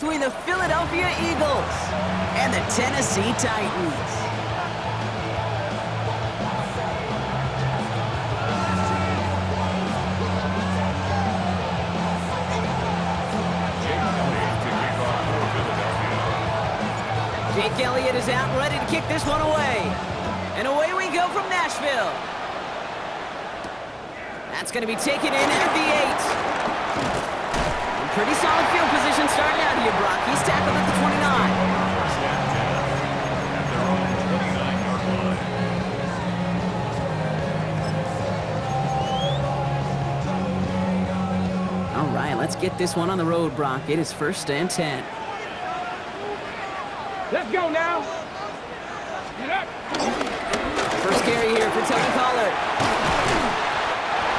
between the Philadelphia Eagles and the Tennessee Titans. Jake Elliott is out and ready to kick this one away. And away we go from Nashville. That's going to be taken in at the 8. Pretty solid field position starting out here, Brock. He's tackled at the 29. All right, let's get this one on the road, Brock. It is 1st and 10. Let's go now. First carry here for Tony Pollard.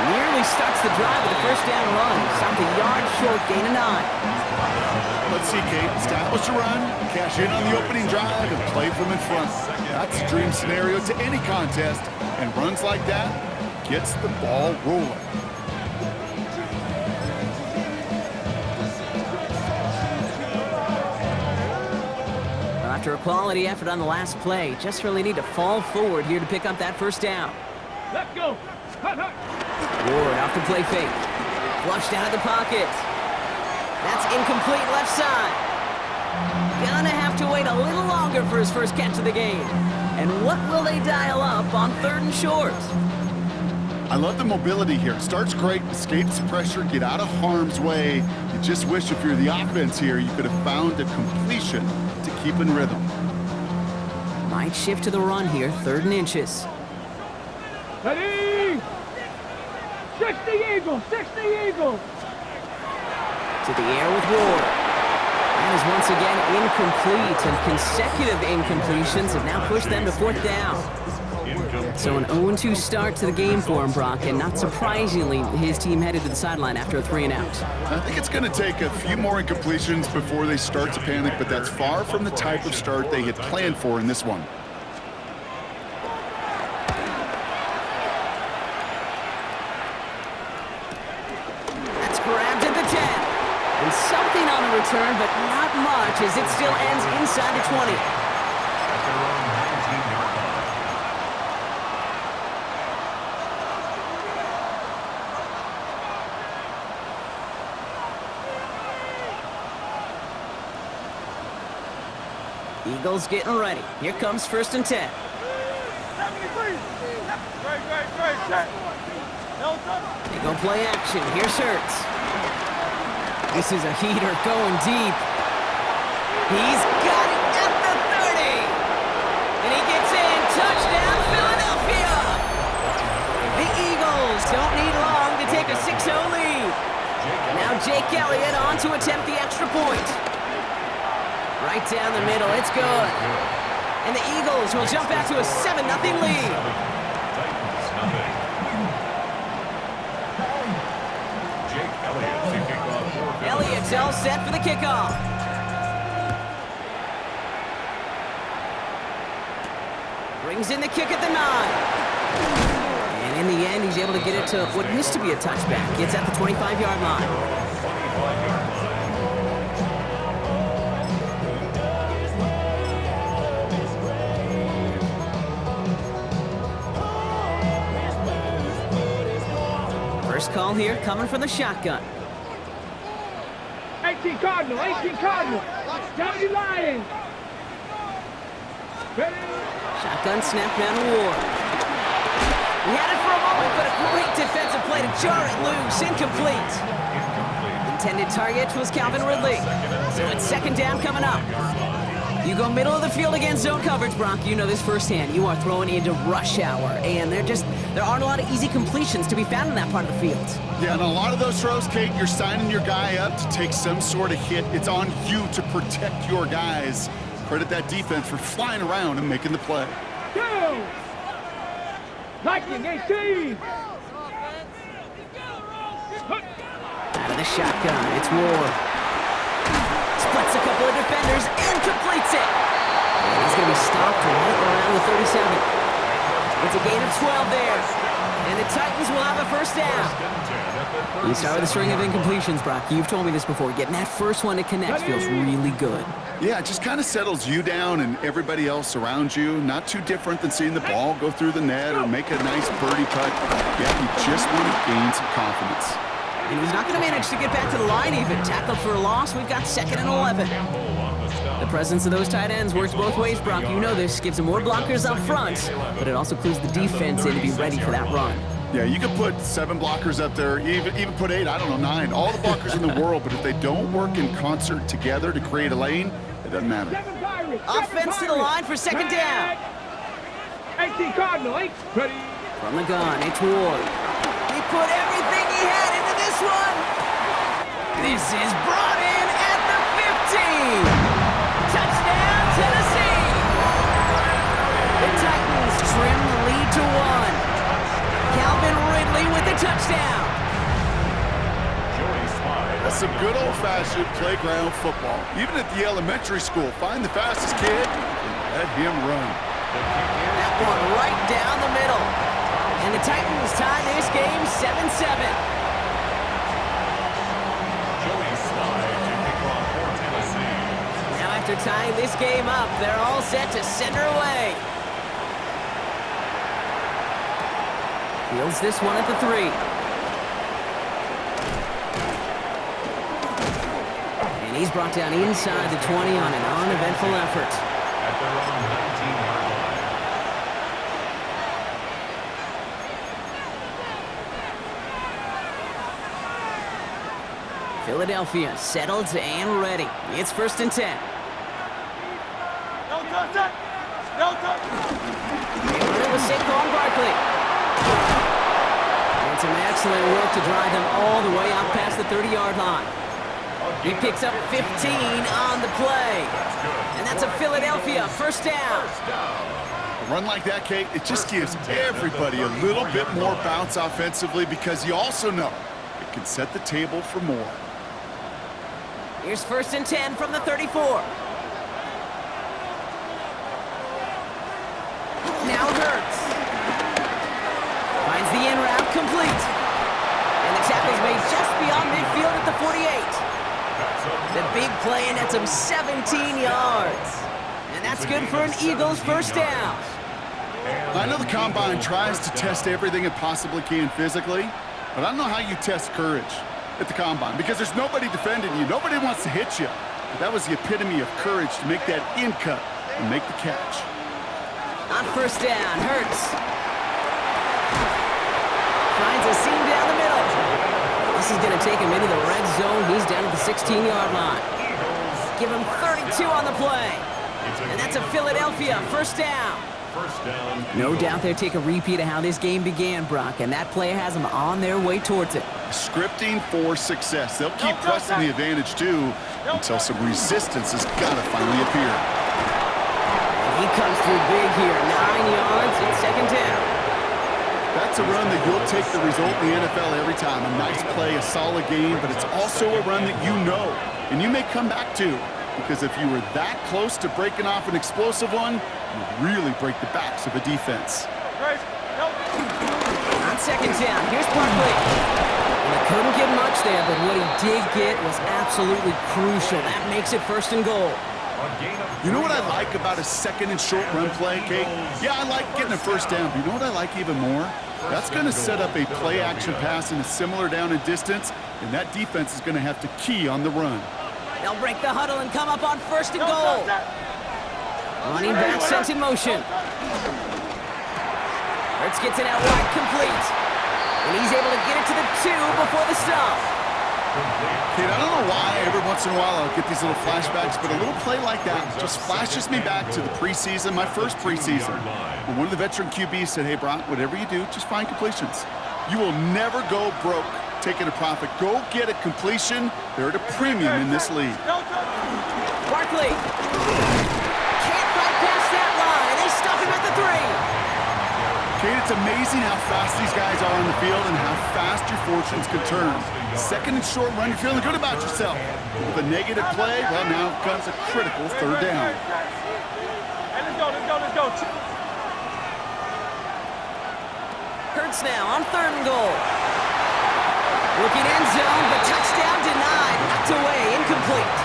Nearly starts the drive with a first down run. Stopped a yard short, gain of 9. Let's see, Kate. Establish a run, cash in on the opening drive, and play from in front. That's a dream scenario to any contest, and runs like that gets the ball rolling. After a quality effort on the last play, just really need to fall forward here to pick up that first down. Let's go. Ward off the play fake. Flushed out of the pocket. That's incomplete left side. Gonna have to wait a little longer for his first catch of the game. And what will they dial up on 3rd and short? I love the mobility here. Starts great, escapes pressure, get out of harm's way. You just wish if you're the offense here, you could have found a completion to keep in rhythm. Might shift to the run here, 3rd and inches. Ready! 60 Eagles, 60 Eagles! To the air with Ward. That is once again incomplete, and consecutive incompletions have now pushed them to 4th down. So an 0-2 start to the game for him, Brock, and not surprisingly, his team headed to the sideline after a 3 and out. I think it's going to take a few more incompletions before they start to panic, but that's far from the type of start they had planned for in this one. That's grabbed at the 10. And something on the return, but not much, as it still ends inside the 20. Eagles getting ready. Here comes 1st and 10. They go play action. Here's Hurts. This is a heater going deep. He's got it at the 30. And he gets in. Touchdown, Philadelphia. The Eagles don't need long to take a 6-0 lead. Now Jake Elliott on to attempt the extra point. Right down the middle, it's good. And the Eagles will jump back to a 7-0 lead. Elliott's all set for the kickoff. Brings in the kick at the 9. And in the end, he's able to get it to what used to be a touchback. It's at the 25-yard line. First call here coming from the shotgun. 18 Cardinal, 18 Cardinal. Johnny Lions. Ready? Shotgun snap down to Ward. He had it for a moment, but a great defensive play to jar it loose. Incomplete. Intended target was Calvin Ridley. So it's 2nd down coming up. You go middle of the field against zone coverage, Brock. You know this firsthand. You are throwing into rush hour, and there aren't a lot of easy completions to be found in that part of the field. Yeah, and a lot of those throws, Kate, you're signing your guy up to take some sort of hit. It's on you to protect your guys. Credit that defense for flying around and making the play. Go! Lightning 18! Out of the shotgun, it's Ward. Splits a couple of defenders and completes it. And he's going to be stopped right around the 37. It's a gain of 12 there. And the Titans will have a first down. You start with a string of incompletions, Brock. You've told me this before. Getting that first one to connect feels really good. Yeah, it just kind of settles you down and everybody else around you. Not too different than seeing the ball go through the net or make a nice birdie putt. Yeah, you just want to gain some confidence. And he's not going to manage to get back to the line even. Tackled for a loss. We've got 2nd and 11. The presence of those tight ends works both ways, Brock. You know this. Gives them more blockers up front, but it also clues the defense in to be ready for that run. Yeah, you could put 7 blockers up there, even put 8, I don't know, 9. All the blockers in the world, but if they don't work in concert together to create a lane, it doesn't matter. Offense to the line for 2nd down. 18 Cardinal, 8. Ready. From the gun, it's Ward. He put everything he had into this one. This is brought in at the 15. Touchdown, Tennessee. The Titans trim the lead to 1. Calvin Ridley with the touchdown. That's some good old-fashioned playground football. Even at the elementary school, find the fastest kid and let him run. That one right down the middle. And the Titans tie this game 7-7. Now after tying this game up, they're all set to send her away. Fields this one at the 3. And he's brought down inside the 20 on an uneventful effort. At their own 19-yard line. Philadelphia settled and ready. It's 1st and 10. No touch. No touch. They run it with Saquon Barkley. And some excellent work to drive them all the way out past the 30-yard line. He picks up 15 on the play. And that's a Philadelphia first down. A run like that, Kate, it just gives everybody a little bit more bounce offensively because you also know it can set the table for more. Here's 1st and 10 from the 34. Now Hurts. Finds the in route complete. And the tackle's made just beyond midfield at the 48. The big play, and that's him 17 yards. And that's good for an Eagles first down. I know the Combine tries to test everything it possibly can physically, but I don't know how you test courage at the Combine because there's nobody defending you. Nobody wants to hit you. But that was the epitome of courage to make that in cut and make the catch. On first down, Hurts. Finds a seam down the middle. This is going to take him into the red zone. He's down at the 16-yard line. Give him 32 on the play. And that's a Philadelphia first down. No doubt they'll take a repeat of how this game began, Brock, and that play has them on their way towards it. Scripting for success. They'll keep pressing the advantage, too, until some resistance has got to finally appear. He comes through big here. 9 yards and 2nd down. That's a run that you'll take the result in the NFL every time. A nice play, a solid game, but it's also a run that you know, and you may come back to. Because if you were that close to breaking off an explosive one, you really break the backs of a defense. On 2nd down, here's Barkley. And he couldn't get much there, but what he did get was absolutely crucial. That makes it 1st and goal. You know what I like about a 2nd and short run play, Kate? Yeah, I like getting a first down, but you know what I like even more? That's going to set up a play-action pass in a similar down and distance, and that defense is going to have to key on the run. They'll break the huddle and come up on 1st and goal. Running back sent in motion. Hurts gets it out wide, complete. And he's able to get it to the 2 before the stop. Kate, I don't know why every once in a while I'll get these little flashbacks, but a little play like that just flashes me back to the preseason, my first preseason. When one of the veteran QBs said, hey, Brock, whatever you do, just find completions. You will never go broke taking a profit. Go get a completion. They're at a premium in this league. Barkley can't bypass that line. They stop him at the 3. Kate, it's amazing how fast these guys are on the field and how fast your fortunes can turn. 2nd and short run, you're feeling good about yourself. But with a negative play, well, now comes a critical 3rd down. Hey, let's go. Hurts now on 3rd and goal. Looking end zone, but touchdown denied. Knocked away, incomplete.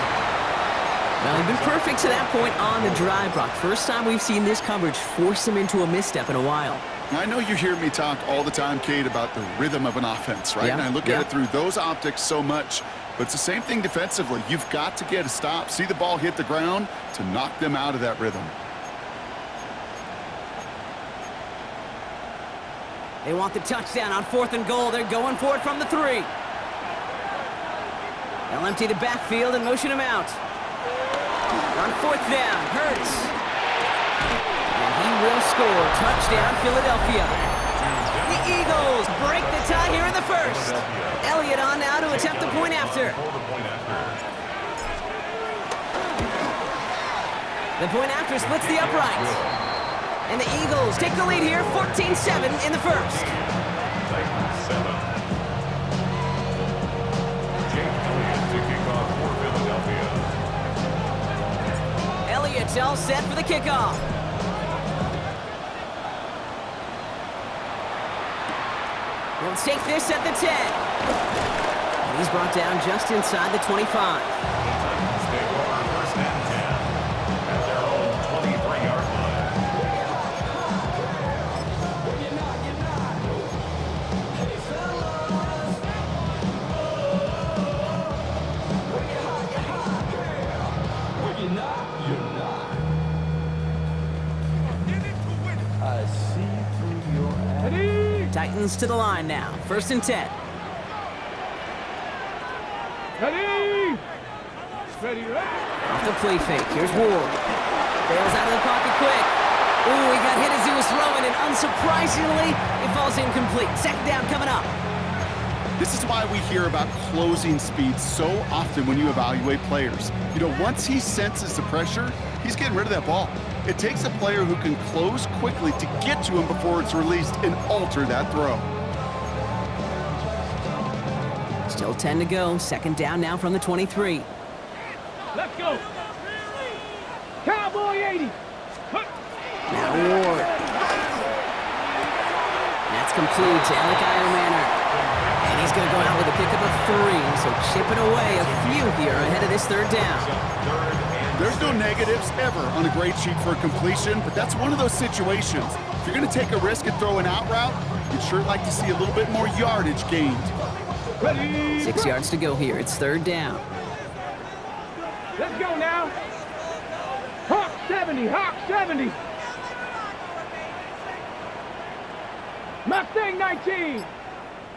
Well, he's been perfect to that point on the drive, Brock. First time we've seen this coverage force him into a misstep in a while. I know you hear me talk all the time, Kate, about the rhythm of an offense, right? Yeah, And I look at it through those optics so much. But it's the same thing defensively. You've got to get a stop, see the ball hit the ground to knock them out of that rhythm. They want the touchdown on 4th and goal. They're going for it from the 3. They'll empty the backfield and motion him out. On 4th down, Hurts. And he will score. Touchdown, Philadelphia. The Eagles break the tie here in the 1st. Elliott on now to attempt the point after. The point after splits the uprights. And the Eagles take the lead here, 14-7 in the 1st. Titans 7. Jake Elliott to kick off for Philadelphia. Elliott's all set for the kickoff. We'll take this at the 10. And he's brought down just inside the 25. The Titans take over 1st and 10 at their own 23-yard line. Titans to the line now. 1st and 10. Ready! Ready, ready! Off the play fake. Here's Ward. Bails out of the pocket quick. Ooh, he got hit as he was throwing, and unsurprisingly, it falls incomplete. 2nd down coming up. This is why we hear about closing speed so often when you evaluate players. You know, once he senses the pressure, he's getting rid of that ball. It takes a player who can close quickly to get to him before it's released and alter that throw. Still 10 to go. 2nd down now from the 23. Let's go! Cowboy 80! Now Ward. That's complete to Alec Manor. And he's going to go out with a pickup of 3. So chipping away a few here ahead of this 3rd down. There's no negatives ever on a grade sheet for a completion, but that's one of those situations. If you're going to take a risk and throw an out route, you'd sure like to see a little bit more yardage gained. Ready! 6 yards to go here. It's 3rd down. Let's go now! Hawk 70! Hawk 70! Mustang 19!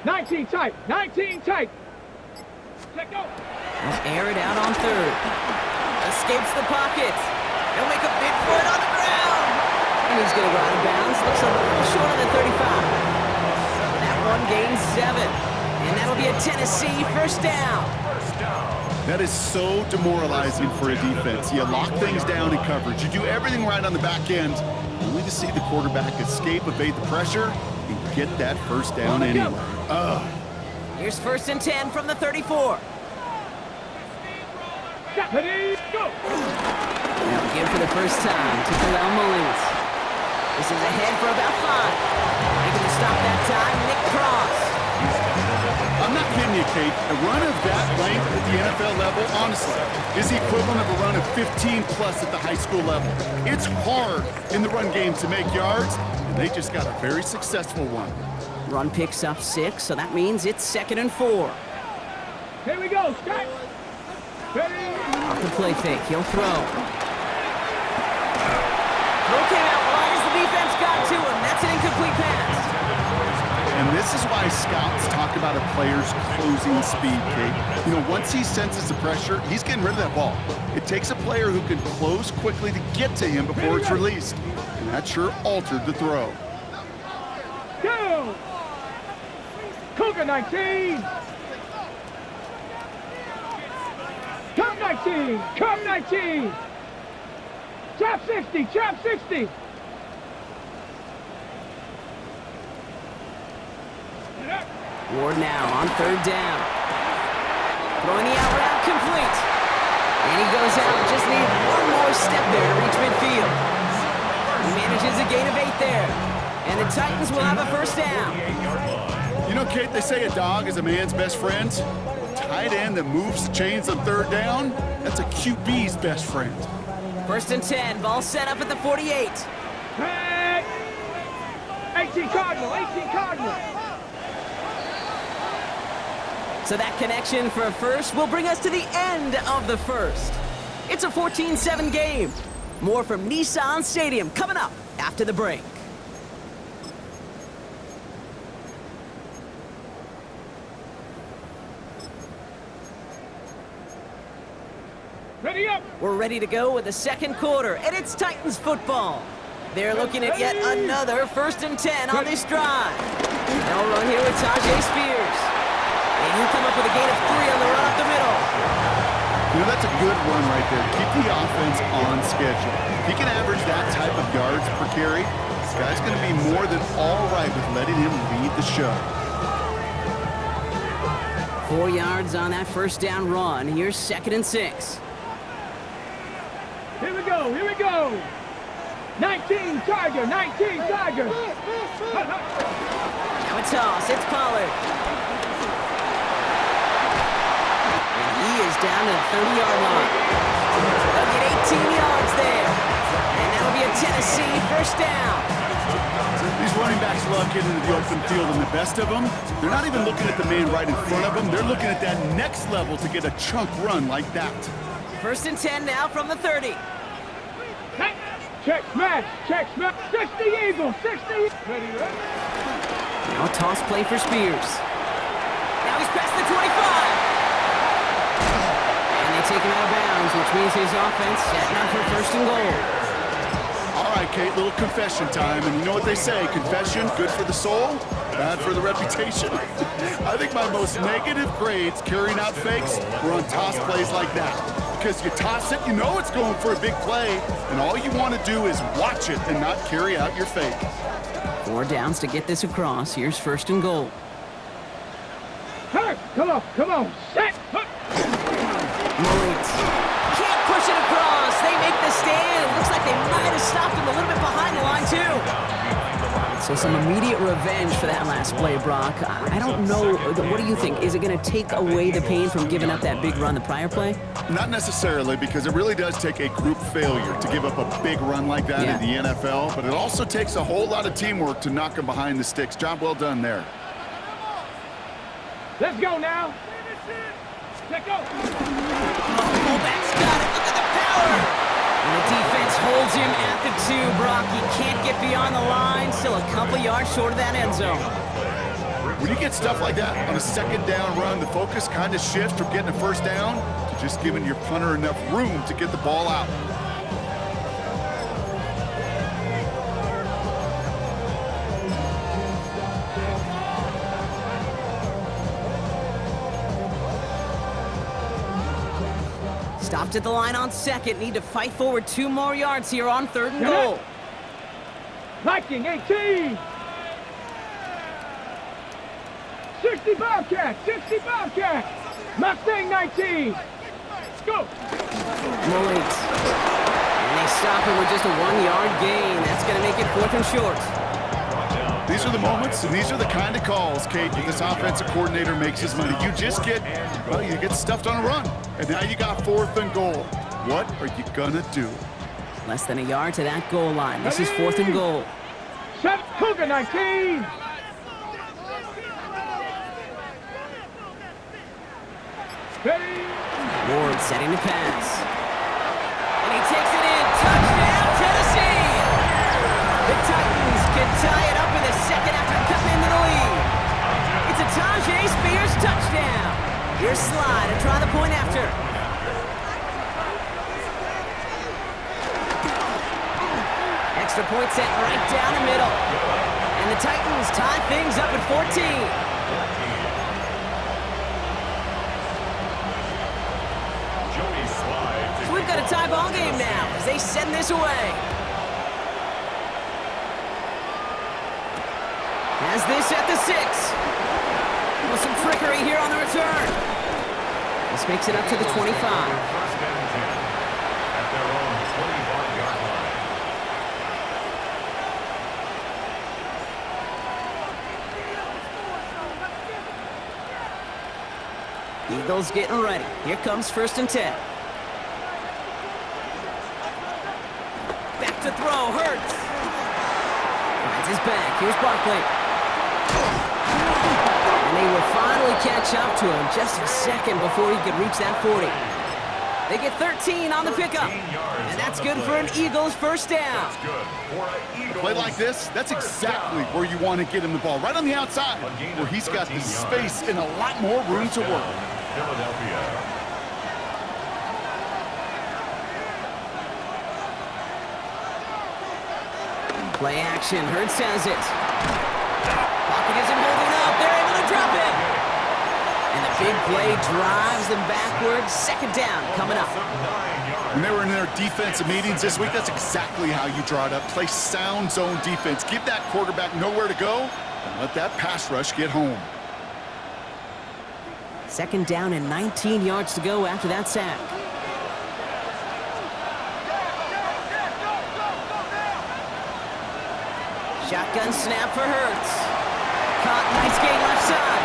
19 tight! 19 tight! Check go! They'll air it out on 3rd. Escapes the pocket. He'll make a big for it on the ground. And he's going to go out of bounds. Looks a little short of the 35. That one gains 7. And that'll be a Tennessee 1st down. That is so demoralizing for a defense. You lock things down in coverage. You do everything right on the back end, only to see the quarterback escape, evade the pressure, and get that 1st down anyway. Here's 1st and 10 from the 34. Ready, go! Now again for the 1st time to Kalel Mullins. This is ahead for about 5. Making the stop that time, Nick Cross. I'm not kidding you, Kate. A run of that length at the NFL level, honestly, is the equivalent of a run of 15-plus at the high school level. It's hard in the run game to make yards, and they just got a very successful one. Run picks up 6, so that means it's 2nd and 4. Here we go, Scott! Ready! Off the play fake, he'll throw. Throw came out wide as the defense got to him. That's an incomplete pass. And this is why scouts talk about a player's closing speed, Kate. You know, once he senses the pressure, he's getting rid of that ball. It takes a player who can close quickly to get to him before it's released. And that sure altered the throw. Go! Cougar 19! Cup 19! Cup 19! Trap 60! Trap 60! Ward now on 3rd down. Throwing the out route complete. And he goes out. Just needs one more step there to reach midfield. He manages a gain of 8 there. And the Titans will have a first down. 48-yard line. You know, Kate, they say a dog is a man's best friend. A tight end that moves the chains on third down, that's a QB's best friend. First and 10, ball set up at the 48. Hey! 18 Cardinal, 18 Cardinal. So that connection for a first will bring us to the end of the first. It's a 14-7 game. More from Nissan Stadium coming up after the break. Ready up. We're ready to go with the second quarter, and it's Titans football. They're looking at yet another first and 10 on this drive. They'll run here with Tajay Spears. And he'll come up with a gain of 3 on the run up the middle. You know, that's a good run right there. Keep the offense on schedule. If he can average that type of yards per carry, this guy's going to be more than all right with letting him lead the show. 4 yards on that first down run. Here's second and 6. Here we go, here we go. 19 Tiger, 19 Tiger. Now a toss, it's Pollard. And he is down to the 30-yard line. They'll get 18 yards there. And that'll be a Tennessee first down. These running backs love getting into the open field, and the best of them, they're not even looking at the man right in front of them. They're looking at that next level to get a chunk run like that. First and 10 now from the 30. Check smash, 60 Eagles, 60. Ready, ready. Now a toss play for Spears. Now he's past the 25. And they take him out of bounds, which means his offense setting up for first and goal. All right, Kate, little confession time. And you know what they say, confession, good for the soul, bad for the reputation. I think my most negative grades carrying out fakes were on toss plays like that. Because you toss it, you know it's going for a big play, and all you want to do is watch it and not carry out your fake. 4 downs to get this across. Here's first and goal. Hurt, come on, set. Malik can't push it across. They make the stand. It looks like they might have stopped him a little bit behind the line, too. So some immediate revenge for that last play, Brock. I don't know. What do you think? Is it going to take away the pain from giving up that big run the prior play? Not necessarily, because it really does take a group failure to give up a big run like that in the NFL, but it also takes a whole lot of teamwork to knock him behind the sticks. Job well done there. Let's go now. Let's go. Fullback's got it. Look at the power. And the defense holds him at the 2, Brock. He can't get beyond the line. Still a couple yards short of that end zone. When you get stuff like that on a second down run, the focus kind of shifts from getting a first down to just giving your punter enough room to get the ball out. Stopped at the line on second. Need to fight forward 2 more yards here on third and goal. Viking 18. 60 Bobcat, 60 Bobcat. Mustang 19. Go. Malik. And they stop him with just a 1-yard gain. That's going to make it 4th and short. These are the moments, and these are the kind of calls, Kate, that this offensive coordinator makes his money. You just get, well, you get stuffed on a run. And now you got 4th and goal. What are you gonna do? Less than a yard to that goal line. This is 4th and goal. Shut Cougar 19. Ready. Ward setting the pass. And he takes it in. Touchdown, Tennessee! The Titans can tie it up in the second after cutting into the lead. It's a Tajay Spears touchdown. Here's Slide to try the point after. Extra point set right down the middle. And the Titans tie things up at 14. So we've got a tie ball game now as they send this away. Has this at the 6. With some trickery here on the return. This makes it up to the 25. First and 10 at their own 25-yard line. Eagles getting ready. Here comes 1st and 10. Back to throw, Hurts. Finds his back. Here's Barkley. And they will finally catch up to him just a second before he could reach that 40. They get 13 on the pickup. And that's good for an Eagles first down. Play like this, that's exactly where you want to get him the ball. Right on the outside, where he's got the space and a lot more room to work. Philadelphia. Play action. Hurts has it. Pocket isn't holding up. They're able to drop it. And the big play drives them backwards. 2nd down coming up. When they were in their defensive meetings this week, that's exactly how you draw it up. Play sound zone defense. Give that quarterback nowhere to go and let that pass rush get home. 2nd down and 19 yards to go after that sack. Shotgun snap for Hurts. Caught, nice gain left side.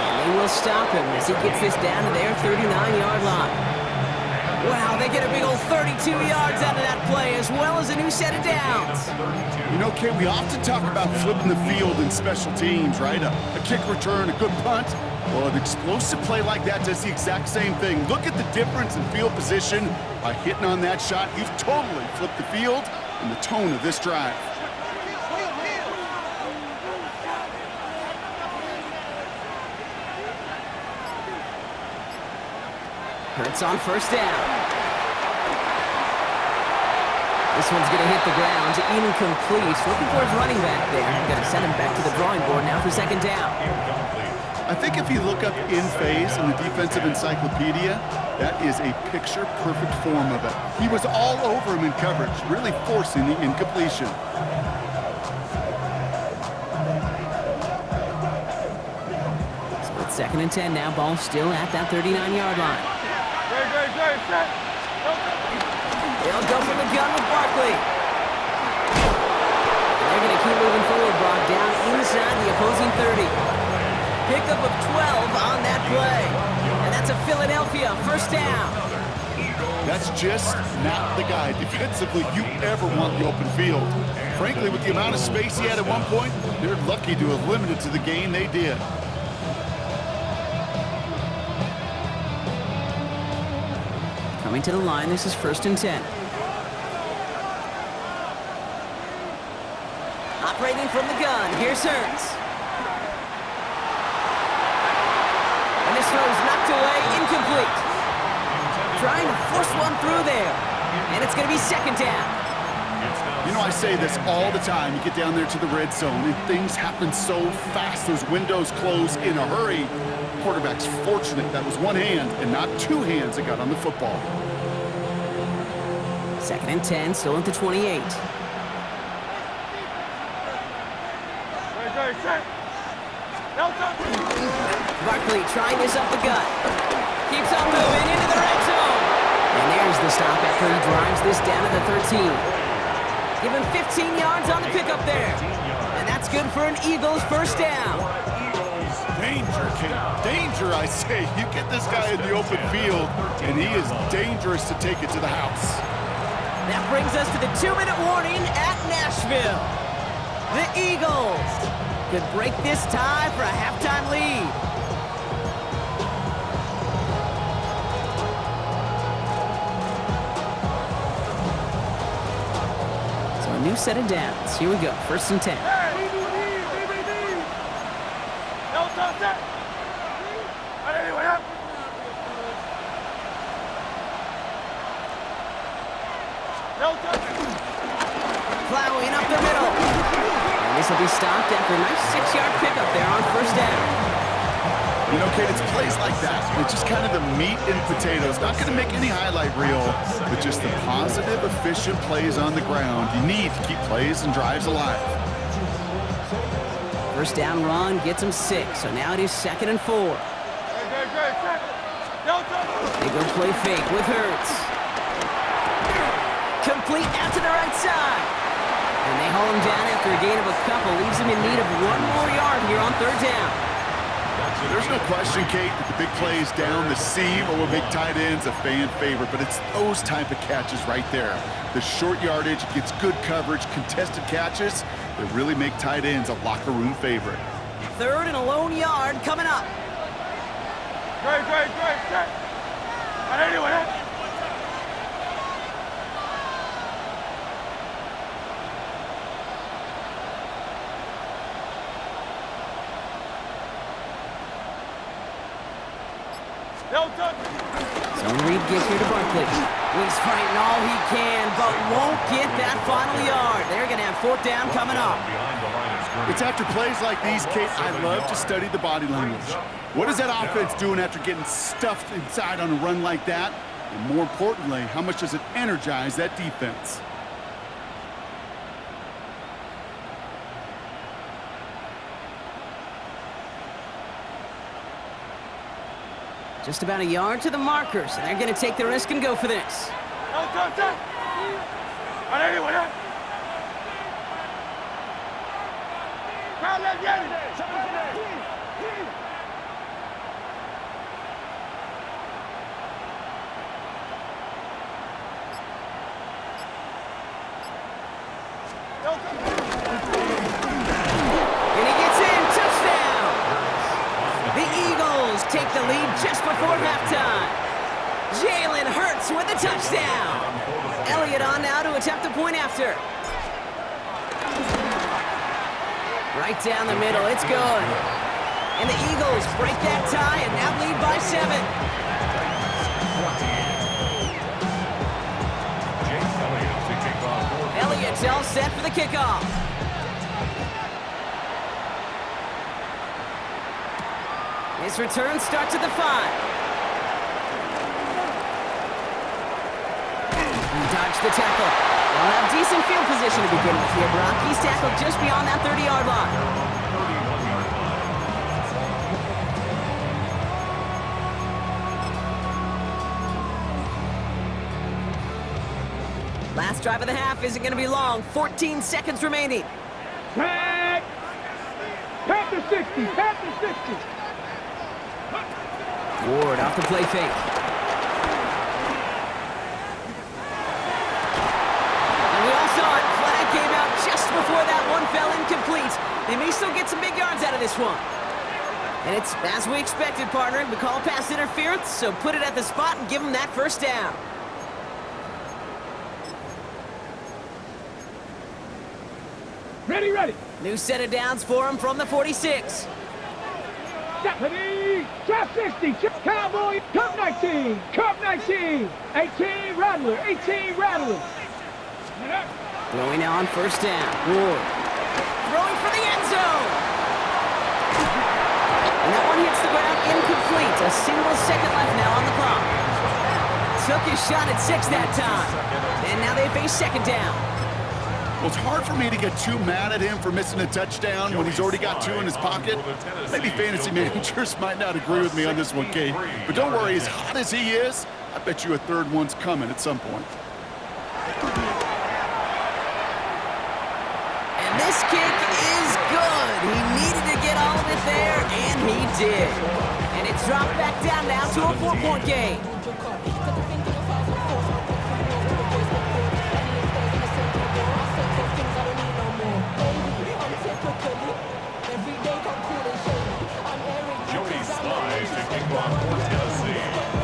And they will stop him as he gets this down to their 39-yard line. Wow, they get a big old 32 yards out of that play, as well as a new set of downs. You know, Kay, we often talk about flipping the field in special teams, right? A kick return, a good punt. Well, an explosive play like that does the exact same thing. Look at the difference in field position. By hitting on that shot, you've totally flipped the field and the tone of this drive. Hurts on 1st down. This one's going to hit the ground, incomplete. Looking for his running back there. Going to send him back to the drawing board now for 2nd down. I think if you look up in phase in the defensive encyclopedia, that is a picture-perfect form of it. He was all over him in coverage, really forcing the incompletion. So it's 2nd and 10 now. Ball still at that 39-yard line. They'll go for the gun with Barkley. They're going to keep moving forward, Brock, down inside the opposing 30. Pickup of 12 on that play. And that's a Philadelphia 1st down. That's just not the guy defensively you ever want the open field. Frankly, with the amount of space he had at one point, they're lucky to have limited to the gain they did. Coming to the line, this is 1st and 10. Operating from the gun, here's Hurts. And this throw's knocked away, incomplete. Trying to force one through there. And it's going to be 2nd down. You know, I say this all the time. You get down there to the red zone, and things happen so fast. Those windows close in a hurry. The quarterback's fortunate that was one hand and not two hands that got on the football. 2nd and 10, still at the 28. Barkley trying this up the gut. Keeps on moving into the red zone. And there's the stop after he drives this down to the 13. Give him 15 yards on the pickup there. And that's good for an Eagles 1st down. Danger, King. Danger, I say. You get this guy in the open field, and he is dangerous to take it to the house. That brings us to the 2-minute warning at Nashville. The Eagles could break this tie for a halftime lead. So a new set of downs. Here we go, 1st and 10. Plowing up the middle. And this will be stopped after a nice 6-yard pickup there on 1st down. You know, Kate, it's plays like that. It's just kind of the meat and potatoes. Not going to make any highlight reel, but just the positive, efficient plays on the ground. You need to keep plays and drives alive. 1st down run gets him 6, so now it is 2nd and 4. They go play fake with Hurts. Complete out to the right side. And they haul him down after a gain of a couple. Leaves him in need of one more yard here on 3rd down. There's no question, Kate, that the big plays down the seam or with big tight ends a fan favorite, but it's those type of catches right there. The short yardage gets good coverage, contested catches that really make tight ends a locker room favorite. 3rd and a lone yard coming up. Great, set. Anyway, Zone read gets here to Barkley. He's fighting all he can, but won't get that final yard. They're going to have 4th down coming up. It's after plays like these, Kate, I love to study the body language. What is that offense doing after getting stuffed inside on a run like that? And more importantly, how much does it energize that defense? Just about a yard to the markers, and they're going to take the risk and go for this. And he gets in, touchdown! The Eagles take the lead just before halftime. Jalen Hurts with a touchdown. Elliott on now to attempt a point after. Right down the middle, it's good. And the Eagles break that tie and now lead by 7. Elliott's all set for the kickoff. His return starts at the 5. He dodged the tackle. They'll have decent field position to begin with here, Brock. He's tackled just beyond that 30-yard line. Last drive of the half isn't going to be long. 14 seconds remaining. Tag! Panther 60, Panther 60. Ward off the play fake. And we all saw it. Flag came out just before that one fell incomplete. They may still get some big yards out of this one. And it's as we expected, partner. We call pass interference, so put it at the spot and give them that 1st down. Ready. New set of downs for him from the 46. Stephanie, Trap 60, Cowboy, Cup 19, 18, Rattler, 18, Rattler. Throwing now on 1st down. Ward. Throwing for the end zone. And that one hits the ground incomplete. A single second left now on the clock. Took his shot at 6 that time. And now they face 2nd down. Well, it's hard for me to get too mad at him for missing a touchdown when he's already got 2 in his pocket. Maybe fantasy managers might not agree with me on this one, Kate. But don't worry, as hot as he is, I bet you a 3rd one's coming at some point. And this kick is good. He needed to get all of it there, and he did. And it's dropped back down now to a 4-point game.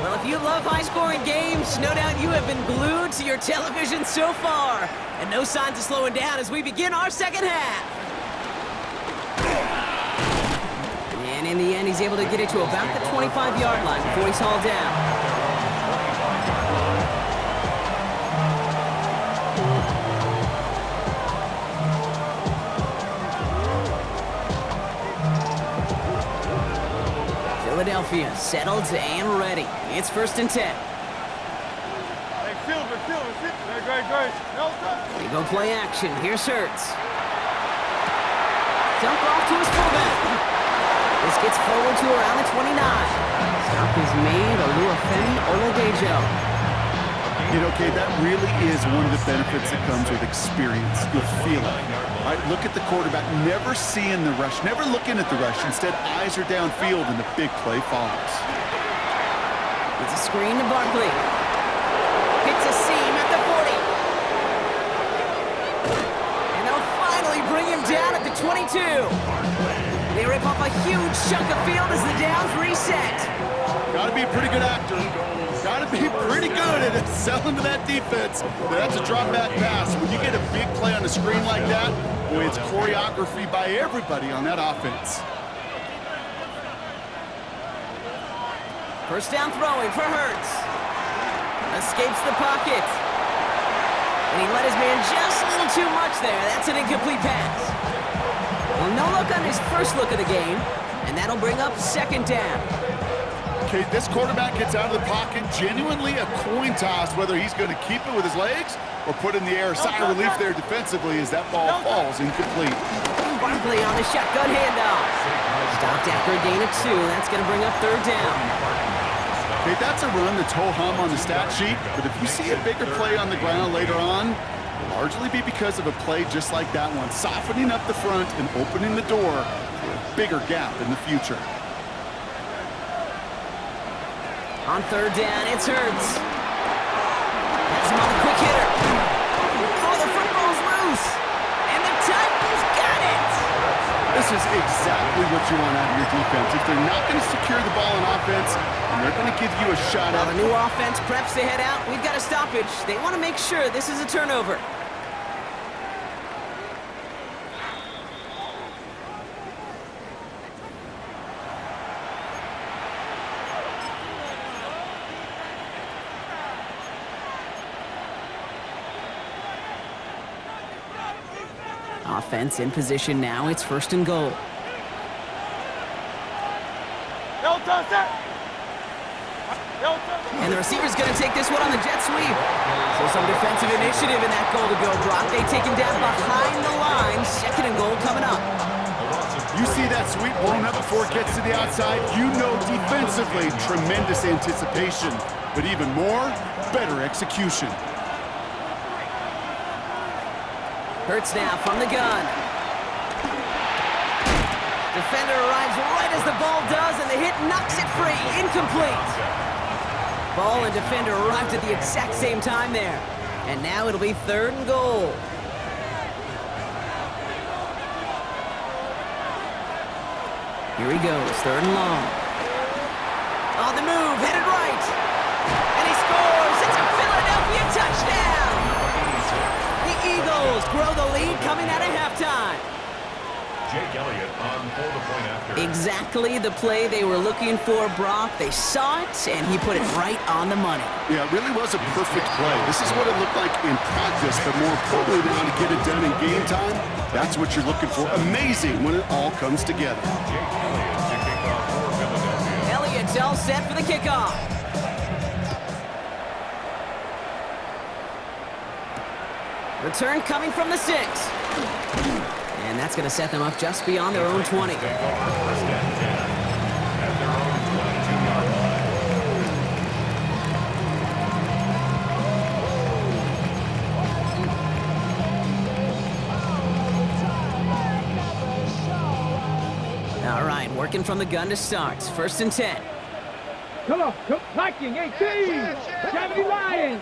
Well, if you love high-scoring games, no doubt you have been glued to your television so far. And no signs of slowing down as we begin our 2nd half. And in the end, he's able to get it to about the 25-yard line before he's hauled down. Philadelphia settled and ready. It's 1st and 10. Hey, Silver. Great. We go play action. Here's Hurts. Dump off to his fullback. This gets forward to around the 29. Stop is made. Oluwafemi Oladejo. You know, Kate, that really is one of the benefits that comes with experience. You'll feel it. All right, look at the quarterback, never seeing the rush, never looking at the rush. Instead, eyes are downfield, and the big play follows. It's a screen to Barkley. Hits a seam at the 40. And they'll finally bring him down at the 22. They rip off a huge chunk of field as the downs reset. Got to be a pretty good actor. Got to be pretty good at selling to that defense. That's a drop back pass. When you get a big play on the screen like that, boy, it's choreography by everybody on that offense. First down throwing for Hurts. Escapes the pocket. And he let his man just a little too much there. That's an incomplete pass. Well, no look on his first look of the game, and that'll bring up second down. Okay, this quarterback gets out of the pocket, genuinely a coin toss, whether he's going to keep it with his legs or put it in the air. Sigh of relief there defensively as that ball falls incomplete. Barkley on the shotgun handoff. Stopped after a gain of 2. That's going to bring up third down. Okay, that's a run that's ho-hum on the stat sheet, but if you see a bigger play on the ground later on, it'll largely be because of a play just like that one, softening up the front and opening the door for a bigger gap in the future. On third down, it's Hurts. That's him on the quick hitter. Oh, the football's loose. And the Titans got it. This is exactly what you want out of your defense. If they're not going to secure the ball in offense, and they're going to give you a shot at it. The new offense preps to head out. We've got a stoppage. They want to make sure this is a turnover. Offense in position now. It's first and goal. And the receiver's going to take this one on the jet sweep. So some defensive initiative in that goal to go, Brock. They take him down behind the line. Second and goal coming up. You see that sweep blown up before it gets to the outside. You know defensively, tremendous anticipation. But even more, better execution. Hurts now from the gun. Defender arrives right as the ball does, and the hit knocks it free. Incomplete. Ball and defender arrived at the exact same time there. And now it'll be third and goal. Here he goes, third and long. On the move, headed right. And he scores. It's a Philadelphia touchdown. The Eagles grow the lead coming out of halftime. Jake Elliott on for the point after. Exactly the play they were looking for, Brock. They saw it, and he put it right on the money. Yeah, it really was a perfect play. This is what it looked like in practice, but more importantly now to get it done in game time, that's what you're looking for. Amazing when it all comes together. Jake Elliott to kick off for Philadelphia. Elliott's all set for the kickoff. Return coming from the 6. And that's going to set them up just beyond their own 20. Take over first and 10 at their own 22-yard line. All right, working from the gun to start. First and 10. Come on, Viking 18, 70 Lions.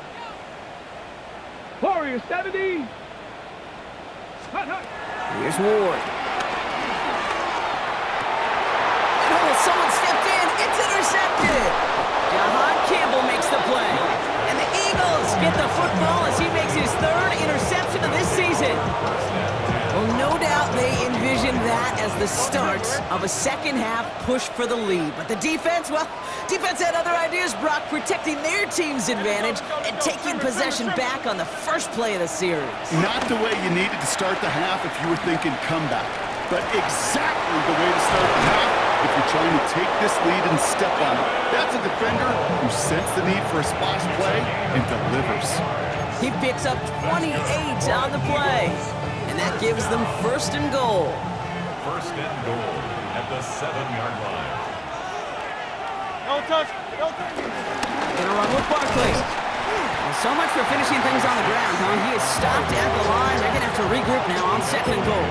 Warriors 70. Hut, hut. Here's Ward. And someone stepped in. It's intercepted. Jahan Campbell makes the play. And the Eagles get the football as he makes his third interception of this season. Well, no doubt they envisioned that as the start of a second-half push for the lead. But the defense, well, defense had other ideas, Brock, protecting their team's advantage and taking possession back on the first play of the series. Not the way you needed to start the half if you were thinking comeback, but exactly the way to start the half if you're trying to take this lead and step on it. That's a defender who sensed the need for a splash play and delivers. He picks up 28 on the play. And that gives them first and goal. First and goal at the 7-yard line. No touch, no touch. Gonna run with Barkley. So much for finishing things on the ground, huh? He is stopped at the line. They're going to have to regroup now on 2nd and goal.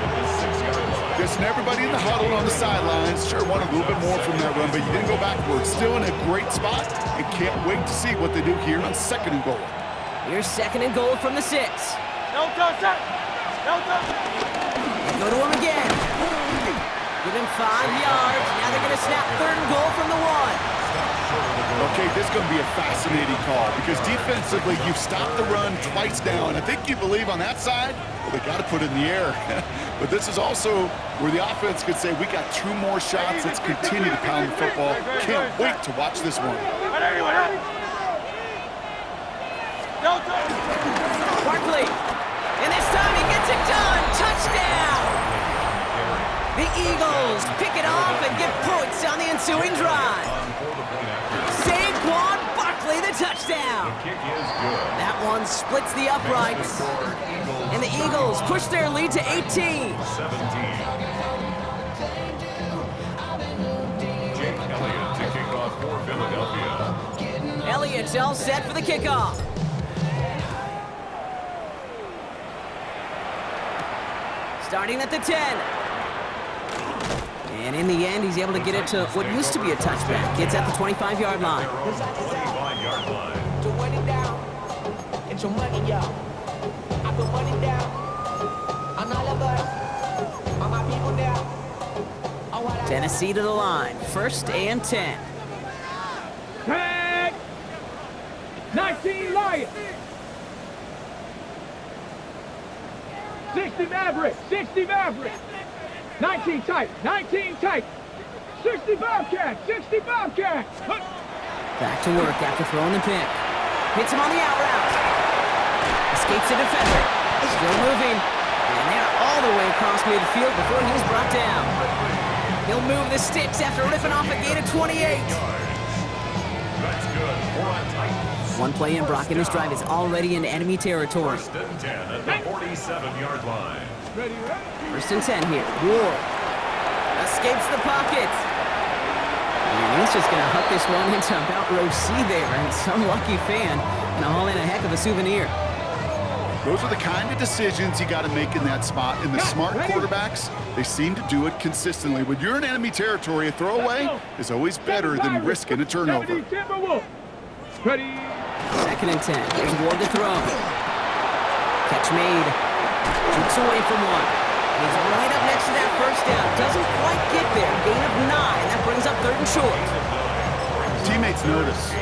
Just everybody in the huddle on the sidelines. Sure wanted a little bit more from that run, but you didn't go backwards. Still in a great spot and can't wait to see what they do here on 2nd and goal. Here's 2nd and goal from the 6. No touch, no touch. They go to him again. Give him 5 yards. Now they're going to snap 3rd and goal from the 1. Okay, this is going to be a fascinating call because defensively, you've stopped the run twice now, and I think you believe on that side, well, they got to put it in the air. But this is also where the offense could say, we got 2 more shots. Let's continue to pound the football. Can't wait to watch this one. Barkley, and this time he gets it done. Touchdown! The Eagles pick it off and get points on the ensuing drive. Saquon Barkley, the touchdown. That one splits the uprights. And the Eagles push their lead to 18. 17. Jake Elliott to kick off for Philadelphia. Elliott's all set for the kickoff. Starting at the 10. And in the end, he's able to get it to what used to be a touchback. Gets at the 25-yard line. 25-yard line. To run it down, it's your money, y'all. I put money down on all of us, on my people now. On what I Tennessee to the line. 1st and 10. Tag. 19 Lions. 60 Mavericks. 60 Mavericks. 19 tight. 19 tight. 60 Bobcats. 60 Bobcats. Back to work after throwing the pick. Hits him on the out route. Escapes the defender. Still moving. And they're all the way across midfield before he's brought down. He'll move the sticks after ripping off a gain of 28. That's good. 4 on Titans. One play in, Brock, and this drive is already in enemy territory. 1st and 10 at the 47-yard line. Ready, ready. 1st and 10 here. Ward escapes the pocket. And he's just going to huck this one into about row C there. And some lucky fan going to haul in a heck of a souvenir. Those are the kind of decisions you got to make in that spot. And the smart quarterbacks, they seem to do it consistently. When you're in enemy territory, a throwaway is always better than risking a turnover. 70 Timberwolves. Ready. 2nd and 10. Here's Ward to throw. Catch made. Shoots away from one. He's right up next to that 1st down. Doesn't quite get there. Gain of 9. That brings up 3rd and short. Teammates notice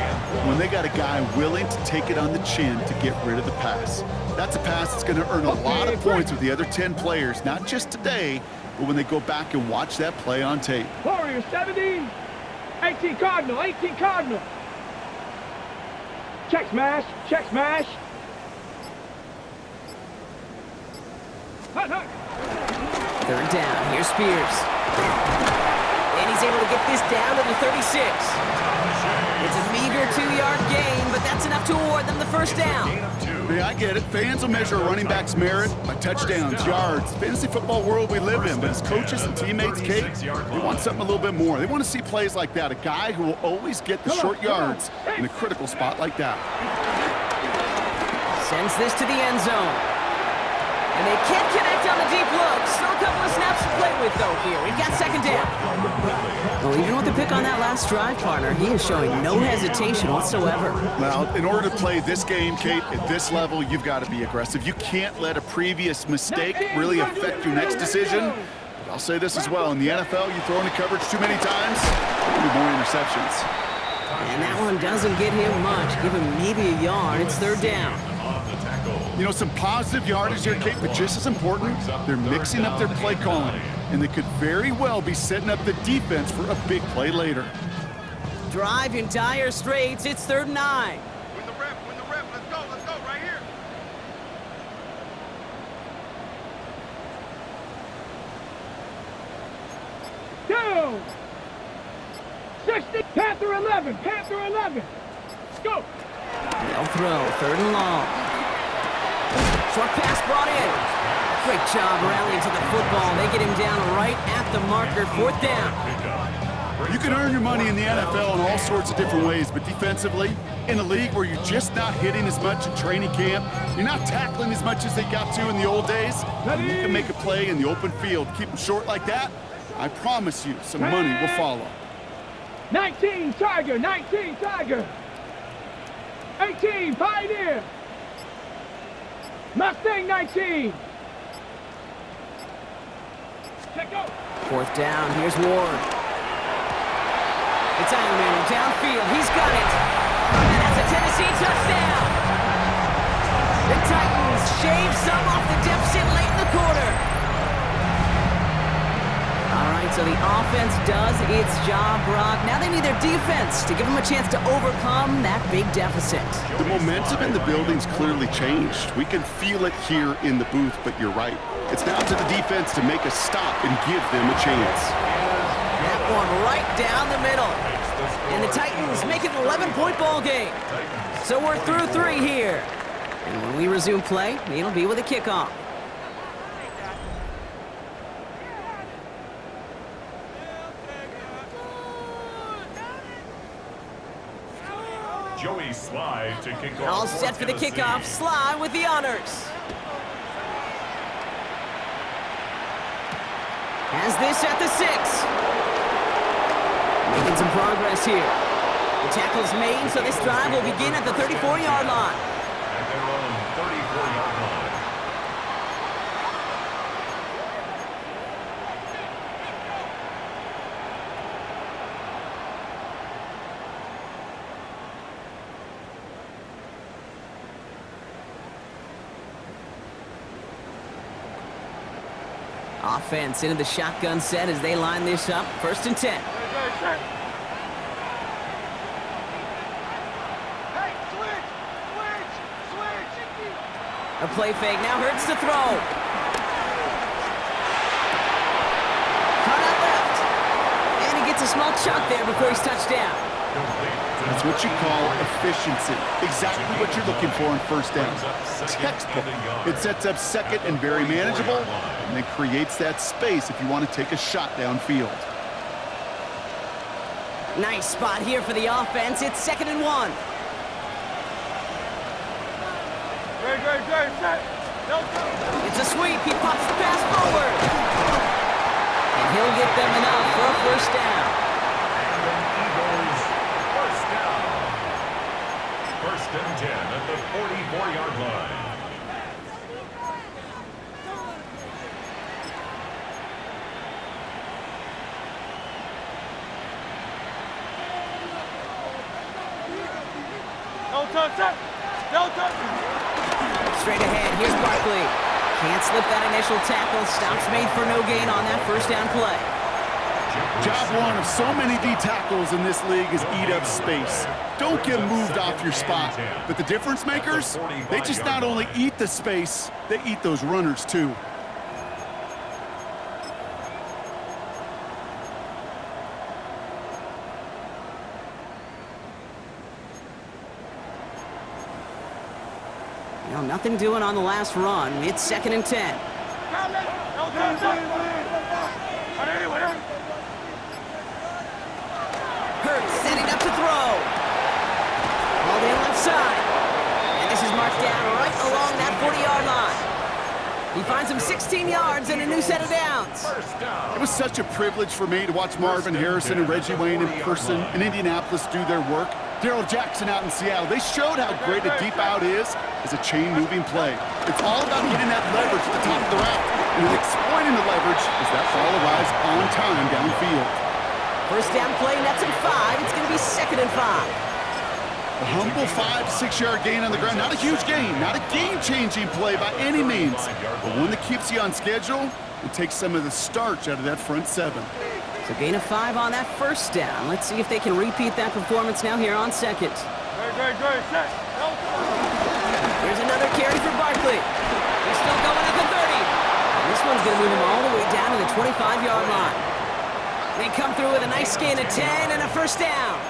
when they got a guy willing to take it on the chin to get rid of the pass. That's a pass that's going to earn a lot of points with the other 10 players, not just today, but when they go back and watch that play on tape. Warriors 70. 18 Cardinal. 18 Cardinal. Check smash. Check smash. Hut, hut. 3rd down. Here's Spears. And he's able to get this down to the 36. It's a meager 2-yard gain, but that's enough to award them the 1st down. Yeah, I get it. Fans will measure a running back's merit by touchdowns, yards, fantasy football world we live in. But as coaches and teammates, Kate, they want something a little bit more. They want to see plays like that. A guy who will always get the short yards in a critical spot like that. Sends this to the end zone. And they can't connect on the deep look. Still a couple of snaps to play with, though, here. We've got 2nd down. Well, even with the pick on that last drive, partner, he is showing no hesitation whatsoever. Well, in order to play this game, Kate, at this level, you've got to be aggressive. You can't let a previous mistake really affect your next decision. But I'll say this as well. In the NFL, you throw into coverage too many times, you more interceptions. And that one doesn't get him much. Give him maybe a yard. It's 3rd down. You know, some positive yardage here, Kate, but just as important, they're mixing up their play calling, and they could very well be setting up the defense for a big play later. Drive in dire straits. It's 3rd and 9. Win the rep, let's go, right here. Down. 60. Panther 11. Panther 11. Let's go. They'll throw. 3rd and long. Short pass brought in. Great job rallying to the football. They get him down right at the marker. 4th down. You can earn your money in the NFL in all sorts of different ways, but defensively, in a league where you're just not hitting as much in training camp, you're not tackling as much as they got to in the old days, and you can make a play in the open field, keep them short like that, I promise you some money will follow. 19 Tiger, 19 Tiger. 18 Pioneer. Mustang 19. Check out. 4th down, here's Ward. It's Iron Man downfield, he's got it. And that's a Tennessee touchdown. The Titans shave some off the deficit late in the quarter. All right, so the offense does its job, Brock. Now they need their defense to give them a chance to overcome that big deficit. The momentum in the building's clearly changed. We can feel it here in the booth, but you're right. It's down to the defense to make a stop and give them a chance. That one right down the middle. And the Titans make it an 11-point ball game. So we're through 3 here. And when we resume play, it'll be with a kickoff. Joey Slide to kick off. All set for the kickoff. Sly with the honors. Has this at the 6. Making some progress here. The tackle's made, so this drive will begin at the 34-yard line. At their own 34-yard line. Offense into the shotgun set as they line this up. 1st and 10. Hey, switch! A play fake. Now Hurts to throw. Cut out left. And he gets a small chunk there before he's touched down. That's what you call efficiency. Exactly what you're looking for in 1st down. Textbook. It sets up 2nd and very manageable, and then creates that space if you want to take a shot downfield. Nice spot here for the offense. It's 2nd and 1. It's a sweep. He pops the pass forward. And he'll get them enough for a 1st down. Eagles, 1st down. 1st and 10 at the 44-yard line. Straight ahead, here's Barkley. Can't slip that initial tackle. Stops made for no gain on that 1st down play. Job one of so many D tackles in this league is eat up space. Don't get moved off your spot. But the difference makers, they just not only eat the space, they eat those runners too. Well, nothing doing on the last run. It's 2nd and 10. Hurts setting up to throw. All the left side. And this is marked down right along that 40-yard line. He finds him 16 yards and a new set of downs. It was such a privilege for me to watch Marvin Harrison and Reggie Wayne in person in Indianapolis do their work. Darrell Jackson out in Seattle, they showed how great a deep out is as a chain-moving play. It's all about getting that leverage at the top of the route, and then exploiting the leverage as that ball arrives on time downfield. 1st down play, nets at 5. It's going to be 2nd and 5. A humble 5 to 6 yard gain on the ground. Not a huge gain, not a game-changing play by any means, but one that keeps you on schedule and takes some of the starch out of that front 7. So gain of 5 on that 1st down. Let's see if they can repeat that performance now here on 2nd. Here's another carry for Barkley. He's still going at the 30. And this one's going to move him all the way down to the 25-yard line. They come through with a nice gain of 10 and a 1st down.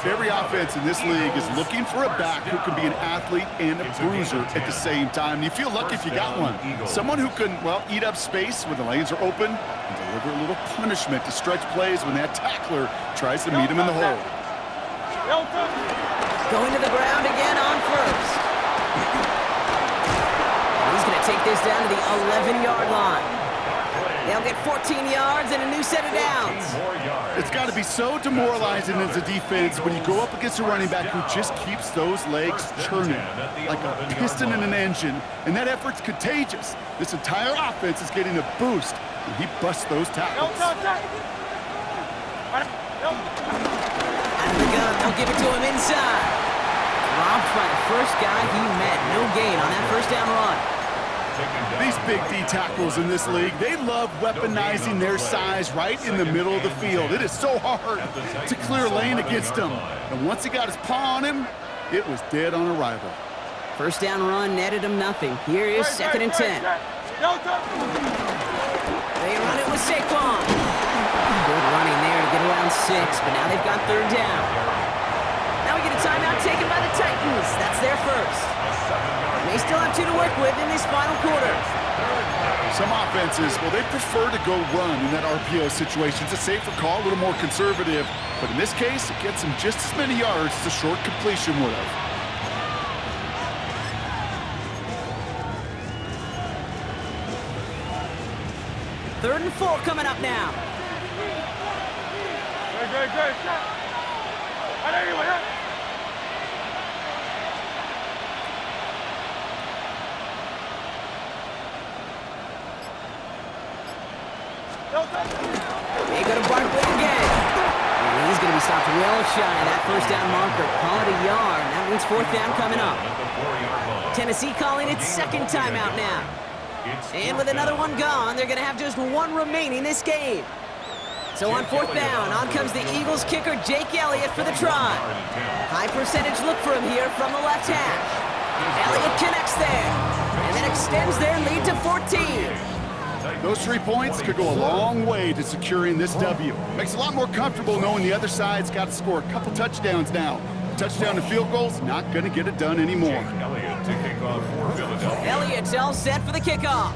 Every offense in this league is looking for a back who can be an athlete and a bruiser at the same time. You feel lucky if you got one. Someone who can, well, eat up space when the lanes are open and deliver a little punishment to stretch plays when that tackler tries to meet him in the hole. Going to the ground again on first. And he's going to take this down to the 11-yard line. They'll get 14 yards and a new set of downs. It's got to be so demoralizing as a defense when you go up against a running back who just keeps those legs churning like a piston in an engine, and that effort's contagious. This entire offense is getting a boost when he busts those tackles. Out of the gun, they'll give it to him inside. Robbed by the first guy he met. No gain on that first down run. These big D tackles in this league, they love weaponizing their size right in the middle of the field. It is so hard to clear lane against him. And once he got his paw on him, it was dead on arrival. First down run netted him nothing. Here is 2nd and 10. They run it with Saquon. Good running there to get around 6, but now they've got 3rd down. Now we get a timeout taken by the Titans. That's their first. They still have 2 to work with in this final quarter. Some offenses, well, they prefer to go run in that RPO situation. It's a safer call, a little more conservative. But in this case, it gets them just as many yards as a short completion would have. 3rd and 4 coming up now. They go to Barkley again. And he's going to be stopped well shy of that first down marker. Call it a yard. That means 4th down coming up. Tennessee calling its 2nd timeout now. And with another one gone, they're going to have just 1 remaining this game. So on 4th down, on comes the Eagles kicker, Jake Elliott, for the try. High percentage look for him here from the left hash. Elliott connects there, and then extends their lead to 14. Those 3 points could go a long way to securing this W. Makes it a lot more comfortable knowing the other side's got to score a couple touchdowns now. Touchdown and field goals, not going to get it done anymore. Elliott to kick off for Philadelphia. Elliott's all set for the kickoff.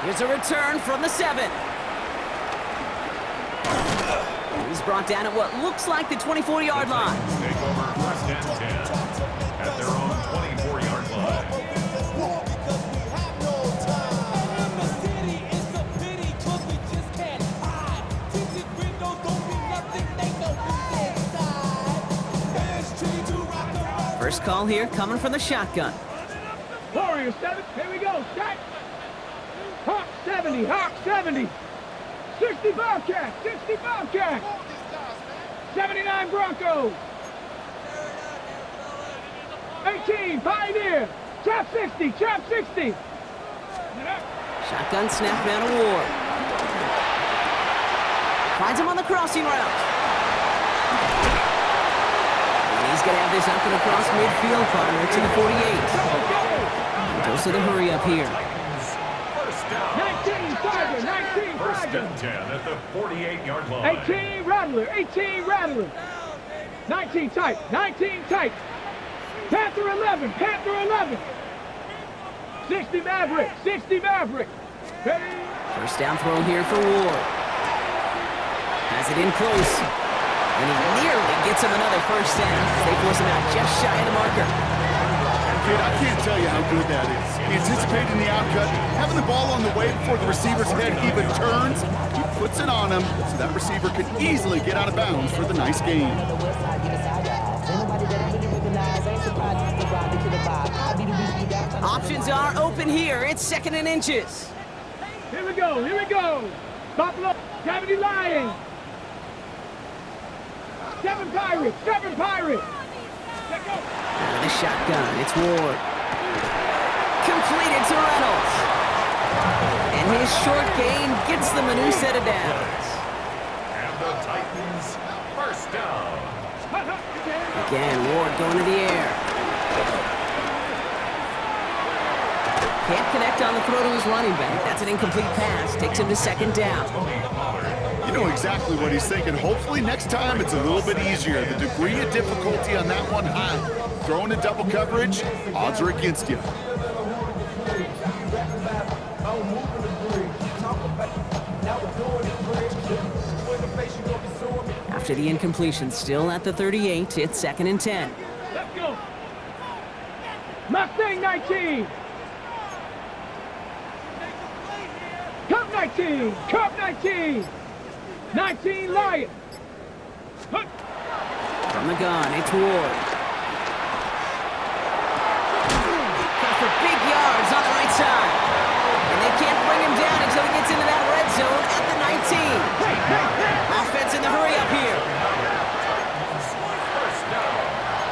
Here's a return from the 7. He's brought down at what looks like the 24-yard line. Take over 1st and 10 at their own 24-yard line. First call here coming from the shotgun. Warrior 7, here we go, set. Hawk 70, Hawk 70. 60 Bobcats, 60 Bobcats. 79 Broncos. 18 Pioneer. Trap 60, trap 60. Shotgun snap down to Ward. Finds him on the crossing route. And he's going to have this up and across midfield, partner, to the 48. Goes to the hurry up here. 19 Tiger, 19 1st Tiger. and 10 at the 48-yard line. 18 Rattler, 18 Rattler. 19 tight, 19 tight. Panther 11, Panther 11. 60 Maverick, 60 Maverick. Ready? First down throw here for Ward. Has it in close. And he nearly gets him another first down. They force him out just shy of the marker. Kid, I can't tell you how good that is. Anticipating the outcut, having the ball on the way before the receiver's head even turns, he puts it on him so that receiver can easily get out of bounds for the nice gain. Options are open here. It's 2nd and inches. Here we go, here we go. Buffalo, 70 Lions. 7 Pirates, 7 Pirates. Let go. Out of the shotgun, it's Ward. Completed to Reynolds. And his short gain gets them a new set of downs. And the Titans, 1st down. Again, Ward going to the air. Can't connect on the throw to his running back. That's an incomplete pass. Takes him to 2nd down. You know exactly what he's thinking. Hopefully next time it's a little bit easier. The degree of difficulty on that one high. Throwing in double coverage, odds are against you. After the incompletion, still at the 38, it's 2nd and 10. Let's go. Mustang 19. Cup 19. Cup 19. 19 Lion. Hup. From the gun, it's Ward. Got for big yards on the right side. And they can't bring him down until he gets into that red zone at the 19. Offense in the hurry up here.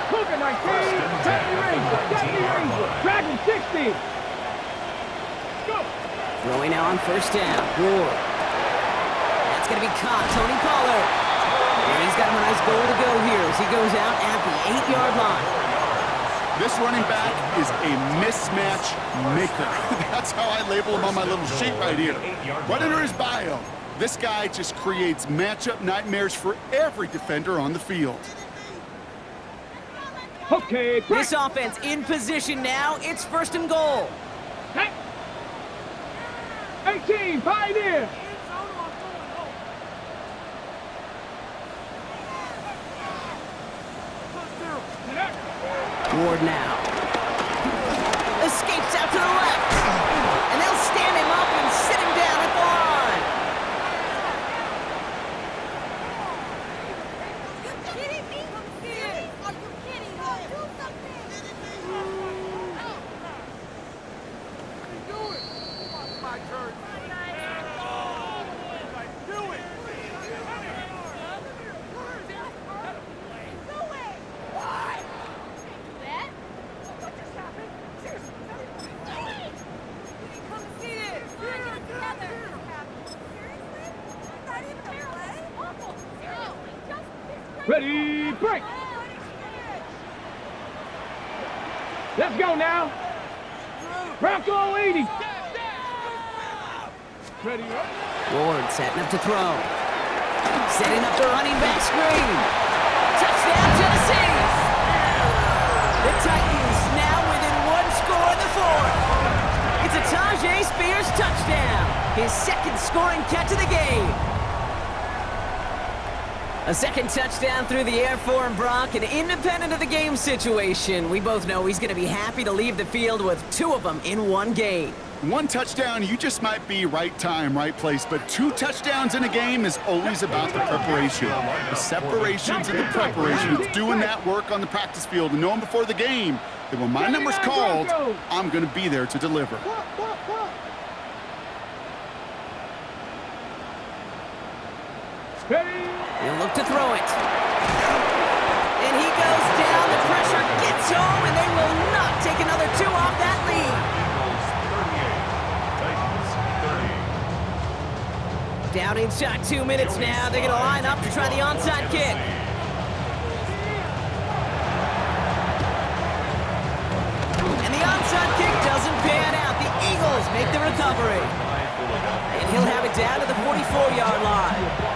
Cougar 19. Deputy Ranger. Deputy Ranger. Dragon 60. Go. Throwing now on 1st down. Ward. That's going to be caught. Tony Pollard. And he's got him a nice goal to go here as he goes out at the 8-yard line. This running back is a mismatch maker. That's how I label him on my little sheet right here. Right under his bio, this guy just creates matchup nightmares for every defender on the field. Okay, This offense in position now. It's 1st and goal. 18, Pioneer. Ward now. Escapes out to the left. And they'll stand him up and sit him down at the line. You kidding me? Serious? Are you kidding me? Do something. Do it. It's my turn. Do it. Ready, break. Let's go now. Bronco 80. Ready, Ward setting up to throw. Setting up the running back screen. Touchdown, Tennessee. The Titans now within 1 score in the 4th. It's a Tajay Spears touchdown. His 2nd scoring catch of the game. A 2nd touchdown through the air for him, Brock, and independent of the game situation, we both know he's going to be happy to leave the field with 2 of them in 1 game. 1 touchdown, you just might be right time, right place, but 2 touchdowns in a game is always about the preparation. The separations and the preparation. It's doing that work on the practice field and knowing before the game that when my number's called, I'm going to be there to deliver. ready. He'll look to throw it. And he goes down. The pressure gets home, and they will not take another 2 off that lead. Down inside 2 minutes now. They're going to line up to try the onside kick. And the onside kick doesn't pan out. The Eagles make the recovery. And he'll have it down to the 44-yard line.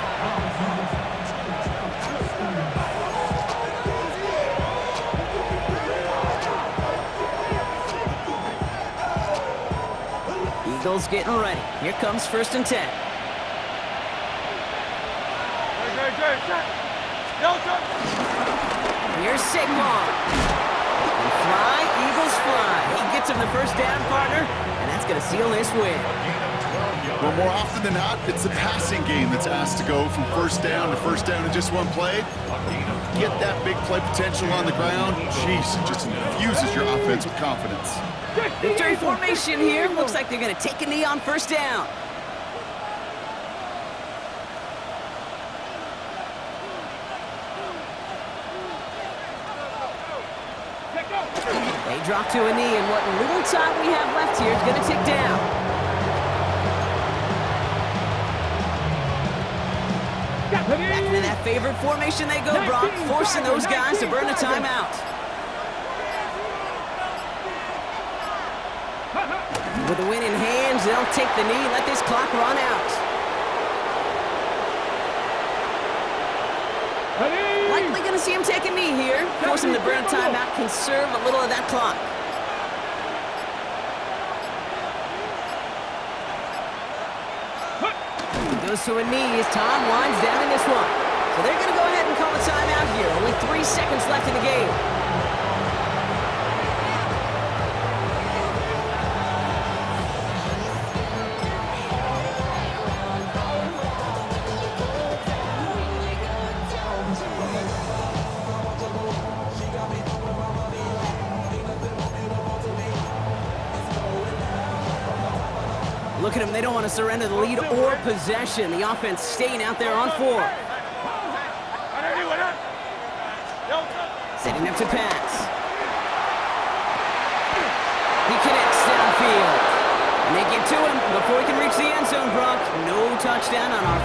Eagles getting ready. Here comes 1st and 10. Here's Saquon. And fly, Eagles fly. He gets him the 1st down, partner, and that's going to seal this win. Well, more often than not, it's the passing game that's asked to go from 1st down to 1st down in just 1 play. Get that big play potential on the ground. Jeez, it just infuses your offense with confidence. Victory formation here. Looks like they're going to take a knee on 1st down. They drop to a knee, and what little time we have left here is going to tick down. Back into that favorite formation they go, Brock, forcing those guys to burn a timeout. With the win in hands, they'll take the knee, let this clock run out. Likely going to see him take a knee here. Force him to burn a timeout, conserve a little of that clock. He goes to a knee as Tom winds down in this one. So they're going to go ahead ahead and call a timeout here. Only 3 seconds left in the game. Look at them. They don't want to surrender the lead or possession. The offense staying out there on 4. Setting up to pass. He connects downfield. And they get to him before he can reach the end zone, Brock. No touchdown on our